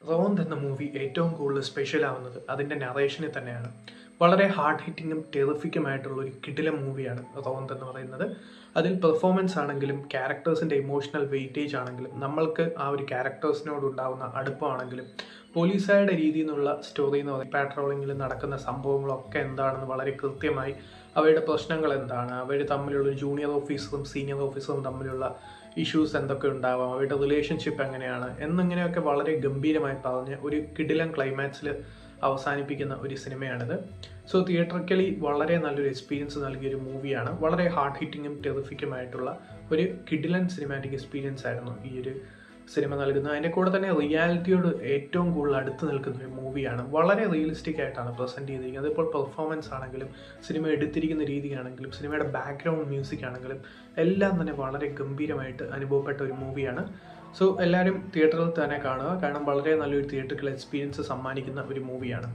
റോന്ത് എന്ന മൂവി ഏറ്റവും കൂടുതൽ സ്പെഷ്യൽ ആവുന്നത് അതിൻ്റെ നറേഷനിൽ തന്നെയാണ്. വളരെ ഹാർഡ് ഹിറ്റിങ്ങും ടെറിഫിക്കുമായിട്ടുള്ള ഒരു കിടിലൻ മൂവിയാണ് റോന്ത് എന്ന് പറയുന്നത്. അതിൽ പെർഫോമൻസ് ആണെങ്കിലും ക്യാരക്ടേഴ്സിൻ്റെ ഇമോഷണൽ വെയിറ്റേജ് ആണെങ്കിലും നമ്മൾക്ക് ആ ഒരു ക്യാരക്ടേഴ്സിനോട് ഉണ്ടാകുന്ന അടുപ്പമാണെങ്കിലും പോലീസുകാരുടെ രീതിയിൽ നിന്നുള്ള സ്റ്റോറി എന്ന് പറയുന്നത് പാട്രോളിങ്ങിൽ നടക്കുന്ന സംഭവങ്ങളൊക്കെ എന്താണെന്ന് വളരെ കൃത്യമായി അവരുടെ പ്രശ്നങ്ങൾ എന്താണ്, അവർ തമ്മിലുള്ള ജൂനിയർ ഓഫീസറും സീനിയർ ഓഫീസറും തമ്മിലുള്ള ഇഷ്യൂസ് എന്തൊക്കെ ഉണ്ടാവാം, അവരുടെ റിലേഷൻഷിപ്പ് എങ്ങനെയാണ് എന്നിങ്ങനെയൊക്കെ വളരെ ഗംഭീരമായി പറഞ്ഞ് ഒരു കിടിലൻ ക്ലൈമാക്സിൽ അവസാനിപ്പിക്കുന്ന ഒരു സിനിമയാണിത്. സോ തിയേറ്ററിക്കലി വളരെ നല്ലൊരു എക്സ്പീരിയൻസ് നൽകിയൊരു മൂവിയാണ്. വളരെ ഹാർഡ് ഹിറ്റിങ്ങും ടെറിഫിക്കുമായിട്ടുള്ള ഒരു കിടിലൻ സിനിമാറ്റിക് എക്സ്പീരിയൻസ് ആയിരുന്നു ഈ ഒരു സിനിമ നൽകുന്നത്. അതിൻ്റെ കൂടെ തന്നെ റിയാലിറ്റിയോട് ഏറ്റവും കൂടുതൽ അടുത്ത് നിൽക്കുന്ന ഒരു മൂവിയാണ്. വളരെ റിയലിസ്റ്റിക് ആയിട്ടാണ് പ്രസൻറ്റ് ചെയ്തിരിക്കുന്നത്. ഇപ്പോൾ പെർഫോമൻസ് ആണെങ്കിലും സിനിമ എടുത്തിരിക്കുന്ന രീതിയാണെങ്കിലും സിനിമയുടെ ബാക്ക്ഗ്രൗണ്ട് മ്യൂസിക് ആണെങ്കിലും എല്ലാം തന്നെ വളരെ ഗംഭീരമായിട്ട് അനുഭവപ്പെട്ട ഒരു മൂവിയാണ്. സോ എല്ലാവരും തിയേറ്ററിൽ തന്നെ കാണുക, കാരണം വളരെ നല്ലൊരു തിയേറ്ററിക്കൽ എക്സ്പീരിയൻസ് സമ്മാനിക്കുന്ന ഒരു മൂവിയാണ്.